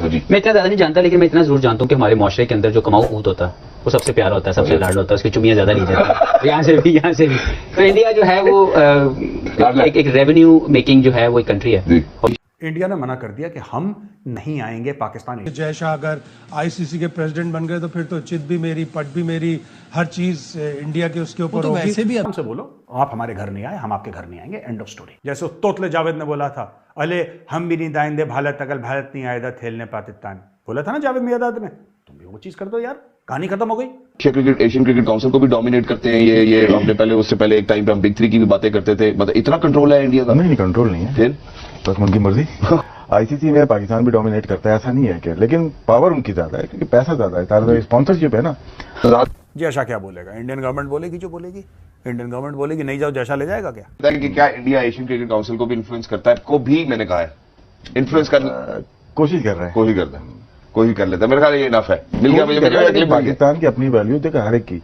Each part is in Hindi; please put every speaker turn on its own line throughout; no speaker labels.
चाहता हूँ जी।
मैं इतना ज्यादा नहीं जानता, लेकिन मैं इतना जरूर जानता हूँ कि हमारे माशरे के अंदर जो कमाऊ ऊत होता है वो सबसे प्यारा होता है, सबसे लाड होता है, उसकी चुमियां ज्यादा ली जाती है यहाँ से भी। तो इंडिया जो है वो एक रेवेन्यू मेकिंग जो है वो एक कंट्री है।
इंडिया ने मना कर दिया कि हम नहीं आएंगे पाकिस्तान।
जय शाह अगर आईसीसी के प्रेसिडेंट बन गए तो फिर तो चित भी मेरी, पट भी मेरी, हर चीज इंडिया के उसके ऊपर होगी।
वैसे भी हमसे बोलो, आप हमारे घर नहीं आए, हम आपके घर नहीं आएंगे, एंड ऑफ स्टोरी। जैसे तोतले जावेद ने बोला था, अले हम भी नहीं दाएंगे भारत अगर भारत नहीं आएगा खेलने पाकिस्तान, बोला था ना जावेद मियादाद ने। तुम भी वो चीज कर दो यार, कहानी खत्म हो गई।
एशियन क्रिकेट काउंसिल को भी डोमिनेट करते हैं ये हमने पहले, उससे पहले एक टाइम पे हम बिग 3 की भी बातें करते थे। मतलब इतना कंट्रोल है इंडिया का?
नहीं, कंट्रोल नहीं है,
फिर
बस उनकी मर्जी। आईसीसी में पाकिस्तान भी डोमिनेट करता है ऐसा नहीं है क्या, लेकिन पावर उनकी ज्यादा है क्योंकि पैसा ज्यादा है, तारा स्पॉन्सरशिप है ना।
जैसा क्या बोलेगा? इंडियन गवर्नमेंट बोलेगी जो बोलेगी, इंडियन गवर्नमेंट बोलेगी नहीं जाओ, जैसा ले जाएगा क्या?
कि क्या इंडिया एशियन क्रिकेट काउंसिल को भी इन्फ्लुएंस करता है? को भी मैंने कहा है इन्फ्लुएंस कर
कोशिश कर रहे हैं,
कोशिश करता है, कोशिश कर लेता है। मेरे ख्याल ये इनफ है, मिल गया मुझे।
पाकिस्तान की अपनी वैल्यू देखा हर एक की।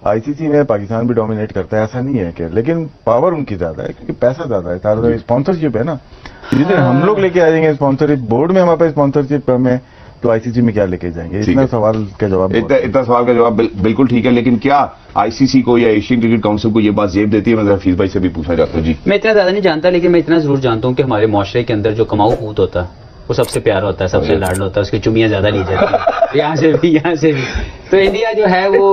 आईसीसी में पाकिस्तान भी डोमिनेट करता है ऐसा नहीं है क्या, लेकिन पावर उनकी ज्यादा है क्योंकि पैसा ज्यादा है, तारा स्पॉन्सरशिप है ना। जितने हम लोग लेके आ जाएंगे स्पॉन्सरशिप, बोर्ड में हमारे पास स्पॉन्सरशिप कम है तो आईसीसी में क्या लेके जाएंगे? इतना सवाल का जवाब,
इतना सवाल का जवाब बिल्कुल ठीक है, लेकिन क्या आईसीसी को या एशियन क्रिकेट काउंसिल को ये बात जेब देती है? मैं हफीज भाई से भी पूछना चाहता हूँ जी।
मैं इतना ज्यादा नहीं जानता, लेकिन मैं इतना जरूर जानता हूँ कि हमारे माशरे के अंदर जो कमाऊ ऊत होता है वो सबसे प्यारा होता है, सबसे लाड होता है, उसकी चुमियां ज्यादा ली जाती है यहाँ से भी। तो इंडिया जो है वो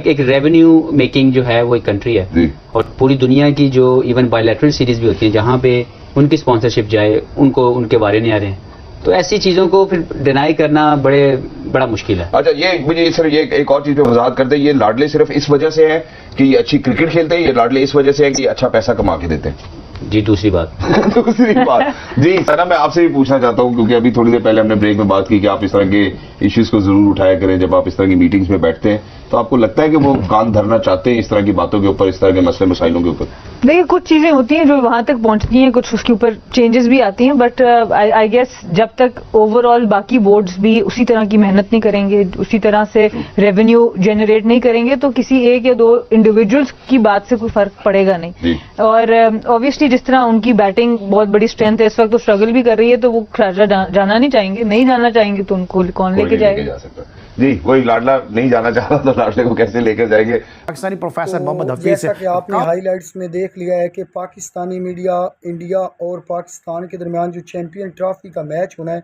एक रेवेन्यू मेकिंग जो है वो एक कंट्री है। और पूरी दुनिया की जो इवन बायलैटरल सीरीज भी होती है जहाँ पे उनकी स्पॉन्सरशिप जाए, उनको उनके बारे नहीं आ रहे हैं, तो ऐसी चीजों को फिर डिनाई करना बड़ा मुश्किल है।
अच्छा, ये मुझे सर ये एक और चीज पे वजाहत कर दे, ये लाडले सिर्फ इस वजह से है कि ये अच्छी क्रिकेट खेलते हैं, ये लाडले इस वजह से है कि अच्छा पैसा कमा के देते हैं?
जी दूसरी बात
दूसरी बात जी सर, मैं आपसे भी पूछना चाहता हूं क्योंकि अभी थोड़ी देर पहले हमने ब्रेक में बात की कि आप इस तरह के इश्यूज को जरूर उठाया करें जब आप इस तरह की मीटिंग्स में बैठते हैं, तो आपको लगता है कि वो कान धरना चाहते हैं इस तरह की बातों के ऊपर, इस तरह के मसले मसाइलों के ऊपर?
देखिए, कुछ चीजें होती हैं जो वहां तक पहुंचती हैं, कुछ उसके ऊपर चेंजेस भी आती हैं, बट आई गेस जब तक ओवरऑल बाकी बोर्ड्स भी उसी तरह की मेहनत नहीं करेंगे, उसी तरह से रेवेन्यू जनरेट नहीं करेंगे, तो किसी एक या दो इंडिविजुअल्स की बात से कोई फर्क पड़ेगा नहीं। और ऑब्वियसली जिस तरह उनकी बैटिंग बहुत बड़ी स्ट्रेंथ है, इस वक्त तो स्ट्रगल भी कर रही है, तो वो जाना नहीं चाहेंगे, नहीं जाना चाहेंगे तो उनको कौन लेके जाएगा?
जी, कोई लाडला नहीं जाना चाह रहा तो लाडले को कैसे लेकर जाएंगे?
पाकिस्तानी प्रोफेसर मोहम्मद हफीज,
जैसा कि आपने हाइलाइट्स में देख लिया है कि पाकिस्तानी मीडिया इंडिया और पाकिस्तान के दरमियान जो चैंपियन ट्रॉफी का मैच होना है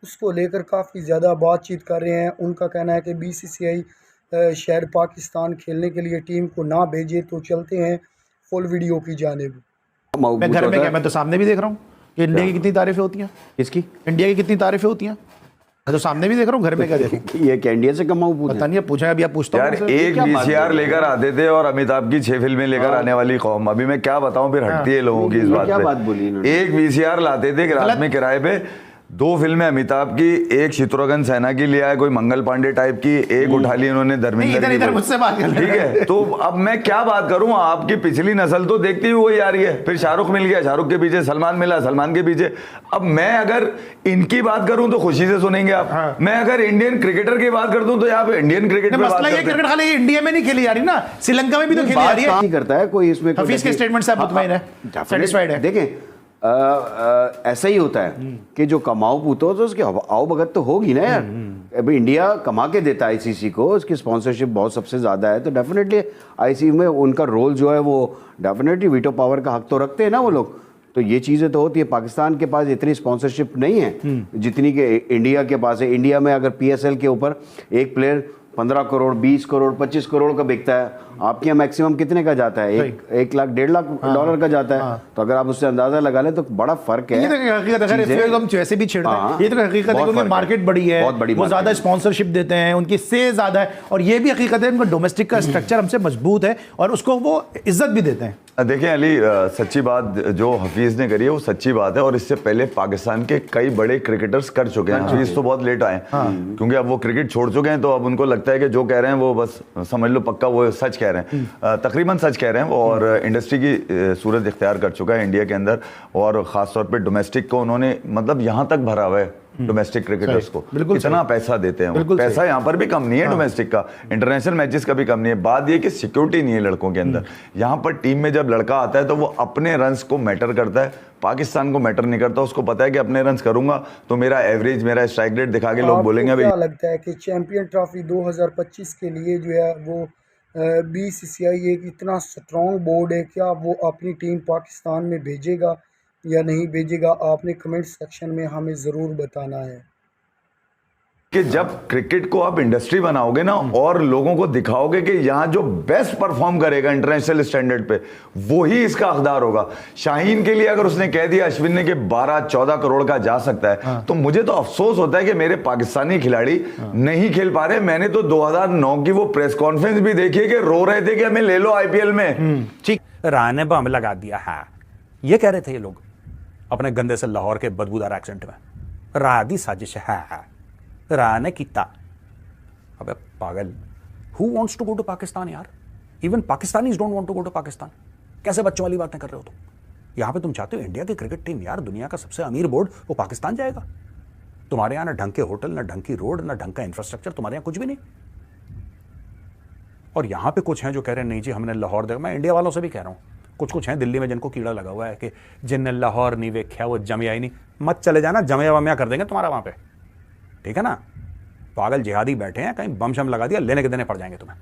उसको लेकर काफ़ी ज़्यादा बातचीत कर रहे हैं। उनका कहना है कि बीसीसीआई शायद पाकिस्तान खेलने के लिए टीम को ना भेजे तो चलते हैं फुल वीडियो की जानिब।
मैं घर में क्या, मैं तो सामने भी देख रहा हूँ कि इंडिया की कितनी तारीफें होती हैं। किसकी? इंडिया की कितनी तारीफें होती हैं, मैं तो सामने भी देख रहा हूँ, घर में क्या देखूं?
ये क्या इंडिया से कमाऊं?
पता नहीं, पूछा अभी आप पूछता
यार, एक वीसीआर लेकर आते थे और अमिताभ की 6 फिल्में लेकर आने वाली कौम, अभी मैं क्या बताऊं, फिर हटती है लोगों की इस बात
क्या
पे।
बात बोली इन्होंने?
एक वीसीआर लाते थे रात में किराए पे, 2 फिल्में अमिताभ की, एक शत्रुघ्न सिन्हा की लिया है, कोई मंगल पांडे टाइप की, एक उठा ली इन्होंने धर्मेंद्र की।
मुझसे बात कर,
ठीक है, तो अब मैं क्या बात करूं, आपकी पिछली नस्ल तो देखती हुई वही आ रही है, फिर शाहरुख मिल गया, शाहरुख के पीछे सलमान मिला, सलमान के पीछे। अब मैं अगर इनकी बात करूं तो खुशी से सुनेंगे आप। हाँ। मैं अगर इंडियन क्रिकेटर की बात कर दूं तो आप इंडियन क्रिकेट पे बात करते हैं।
क्रिकेट खाली इंडिया में नहीं खेली जा रही ना, श्रीलंका में भी तो खेली जा रही है।
नहीं करता है कोई इसमें।
हफीज के स्टेटमेंट से आप मुतमईन है, सैटिस्फाइड है?
देखें, ऐसा ही होता है कि जो कमाओ पूतो तो उसकी आओ भगत तो होगी ना यार। अभी इंडिया कमा के देता है आईसीसी को, उसकी स्पॉन्सरशिप बहुत सबसे ज्यादा है, तो डेफिनेटली आईसीसी में उनका रोल जो है वो डेफिनेटली वीटो पावर का हक तो रखते हैं ना वो लोग। तो ये चीजें तो होती है। पाकिस्तान के पास इतनी स्पॉन्सरशिप नहीं है जितनी कि इंडिया के पास है। इंडिया में अगर पीएसएल के ऊपर एक प्लेयर 15 करोड़, 20 करोड़, 25 करोड़ का बिकता है, आपके यहाँ मैक्सिमम कितने का जाता है? 1 लाख, 1.5 लाख डॉलर का जाता है। तो अगर आप उससे अंदाजा लगा लें तो बड़ा फर्क है।
ये तो हकीकत है, हम वैसे भी छेड़ते हैं, ये तो हकीकत है, उनकी मार्केट बड़ी है, वो ज्यादा स्पॉन्सरशिप देते हैं, उनकी से ज्यादा है, और ये भी हकीकत है उनका डोमेस्टिक का स्ट्रक्चर हमसे मजबूत है और उसको वो इज्जत भी देते हैं।
देखें अली, सच्ची बात जो हफीज ने करी है वो सच्ची बात है, और इससे पहले पाकिस्तान के कई बड़े क्रिकेटर्स कर चुके हैं। हफीज तो बहुत लेट आए क्योंकि अब वो क्रिकेट छोड़ चुके हैं, तो अब उनको लगता है कि जो कह रहे हैं वो बस समझ लो पक्का वो सच कह रहे हैं, तकरीबन सच कह रहे हैं वो। और इंडस्ट्री की सूरत इख्तियार कर चुका है इंडिया के अंदर, और ख़ास तौर पे डोमेस्टिक को उन्होंने मतलब यहाँ तक भरा हुआ है डोमेस्टिक क्रिकेटर्स को,
बिल्कुल
कितना पैसा देते हैं वो।
बिल्कुल
पैसा
सही।
यहाँ पर भी कम नहीं है डोमेस्टिक का, इंटरनेशनल मैचेस का भी कम नहीं है। बात ये कि सिक्योरिटी नहीं है लड़कों के अंदर। यहाँ पर टीम में जब लड़का आता है तो वो अपने रन्स को मैटर करता है, पाकिस्तान को मैटर नहीं करता। उसको पता है कि अपने रन्स करूंगा तो मेरा एवरेज, मेरा स्ट्राइक रेट दिखा के लोग बोलेंगे
आपको
भाई।
क्या लगता है कि चैंपियन ट्रॉफी 2025 के लिए जो है वो बीसीसीआई एक इतना स्ट्रॉन्ग बोर्ड है, क्या वो अपनी टीम पाकिस्तान में भेजेगा या नहीं भेजेगा? आपने कमेंट सेक्शन में हमें ज़रूर बताना है
कि जब क्रिकेट को आप इंडस्ट्री बनाओगे ना और लोगों को दिखाओगे कि यहाँ जो बेस्ट परफॉर्म करेगा इंटरनेशनल स्टैंडर्ड पे वो ही इसका हकदार होगा। शाहीन के लिए अगर उसने कह दिया अश्विन ने कि 12-14 करोड़ का जा सकता है, तो मुझे तो अफसोस होता है कि मेरे पाकिस्तानी खिलाड़ी नहीं खेल पा रहे। मैंने तो 2009 की वो प्रेस कॉन्फ्रेंस भी देखी है कि रो रहे थे कि हमें ले लो आईपीएल में।
ठीक, राह ने बम लगा दिया है, ये कह रहे थे ये लोग अपने गंदे से लाहौर के बदबूदार एक्सेंट में। राह दी साजिश है, राह ने किता। अबे पागल, who wants to go to Pakistan यार? Even Pakistanis don't want to go to Pakistan. कैसे बच्चों वाली बातें कर रहे हो तुम? यहां पे तुम चाहते हो इंडिया की क्रिकेट टीम, यार दुनिया का सबसे अमीर बोर्ड, वो पाकिस्तान जाएगा? तुम्हारे यहां ना ढंग के होटल, ना ढंग की रोड, ना ढंग का इंफ्रास्ट्रक्चर, तुम्हारे यहां कुछ भी नहीं। और यहां पे कुछ हैं जो कह रहे हैं नहीं जी हमने लाहौर देखा। मैं इंडिया वालों से भी कह रहा हूं, कुछ हैं दिल्ली में जिनको कीड़ा लगा हुआ है कि जिनने लाहौर नहीं वेख्या वो जमिया ही नहीं। मत चले जाना, जमिया वमिया कर देंगे तुम्हारा वहां पे, ठीक है ना? पागल जिहादी बैठे हैं, कहीं बम शम लगा दिया, लेने के देने पड़ जाएंगे तुम्हें।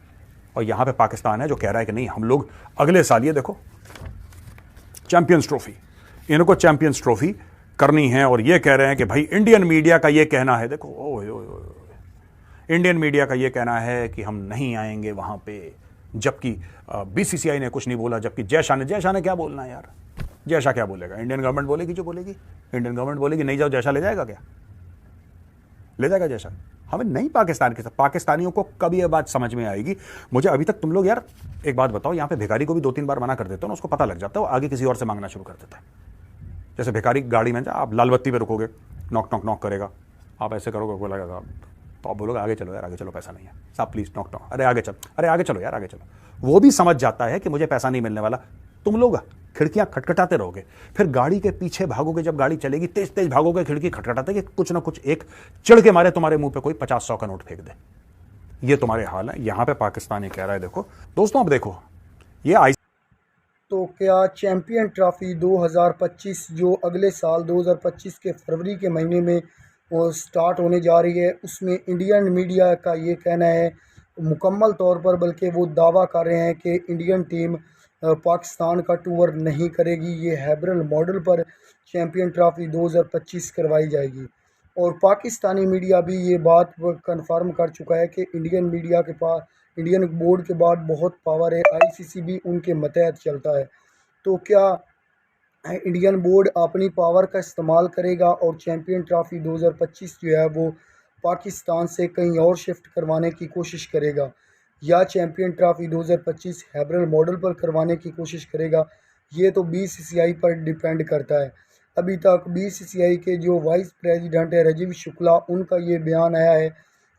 और यहां पे पाकिस्तान है जो कह रहा है कि नहीं हम लोग अगले साल, ये देखो चैंपियंस ट्रॉफी, इनको चैंपियंस ट्रॉफी करनी है। और ये कह रहे हैं कि भाई इंडियन मीडिया का ये कहना है, देखो इंडियन मीडिया का ये कहना है कि हम नहीं आएंगे वहां पे, जबकि बीसीसीआई ने कुछ नहीं बोला। जबकि जयशाह ने क्या बोलना है यार? जयशाह क्या बोलेगा? इंडियन गवर्नमेंट बोलेगी जो बोलेगी। इंडियन गवर्नमेंट बोलेगी नहीं जाओ, जयशाह ले जाएगा क्या? ले जाएगा जयशाह? हमें नहीं पाकिस्तान के साथ। पाकिस्तानियों को कभी ये बात समझ में आएगी? मुझे अभी तक तुम लोग यार एक बात बताओ, यहाँ पे भिखारी को भी 2-3 बार मना कर देते हो ना, उसको पता लग जाता है, वो आगे किसी और से मांगना शुरू कर देता है। जैसे भिखारी गाड़ी में आप लाल बत्ती पे रुकोगे, नॉक नॉक नॉक करेगा, आप ऐसे करोगे, बोलेगा तो आप बोलोगे आगे चलो यार, आगे चलो, पैसा नहीं है साहब प्लीज नॉक नॉक, अरे आगे चलो, अरे आगे चलो यार, आगे चलो। वो भी समझ जाता है कि मुझे पैसा नहीं मिलने वाला। तुम लोग खिड़कियां खटखटाते रहोगे, फिर गाड़ी के पीछे भागोगे, जब गाड़ी चलेगी तेज तेज भागोगे खिड़की खटखटाते कि कुछ ना कुछ एक चिढ़ के मारे तुम्हारे मुंह पे कोई 50-100 का नोट फेंक दे। ये तुम्हारे हाल है। यहां पे पाकिस्तान ये कह रहा है, देखो दोस्तों, अब देखो ये
तो क्या चैंपियन ट्रॉफी 2025 जो अगले साल 2025 के फरवरी के महीने में वो स्टार्ट होने जा रही है, उसमें इंडियन मीडिया का ये कहना है मुकम्मल तौर पर, बल्कि वो दावा कर रहे हैं कि इंडियन टीम पाकिस्तान का टूर नहीं करेगी। ये हैब्रल मॉडल पर चैंपियन ट्रॉफी 2025 करवाई जाएगी। और पाकिस्तानी मीडिया भी ये बात कंफर्म कर चुका है कि इंडियन मीडिया के पास, इंडियन बोर्ड के बाद बहुत पावर है, आईसीसी भी उनके मतहत चलता है। तो क्या इंडियन बोर्ड अपनी पावर का इस्तेमाल करेगा और चैंपियन ट्रॉफी 2025 जो है वो पाकिस्तान से कहीं और शिफ्ट करवाने की कोशिश करेगा, या चैंपियन ट्रॉफी 2025 हैब्रल मॉडल पर करवाने की कोशिश करेगा? ये तो बीसीसीआई पर डिपेंड करता है। अभी तक बीसीसीआई के जो वाइस प्रेसिडेंट है राजीव शुक्ला, उनका ये बयान आया है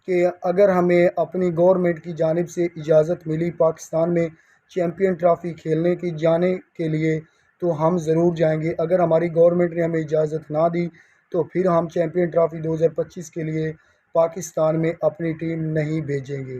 कि अगर हमें अपनी गवर्नमेंट की जानिब से इजाज़त मिली पाकिस्तान में चैंपियन ट्रॉफी खेलने की जाने के लिए तो हम ज़रूर जाएंगे। अगर हमारी गवर्नमेंट ने हमें इजाज़त ना दी तो फिर हम चैंपियन ट्रॉफी 2025 के लिए पाकिस्तान में अपनी टीम नहीं भेजेंगे।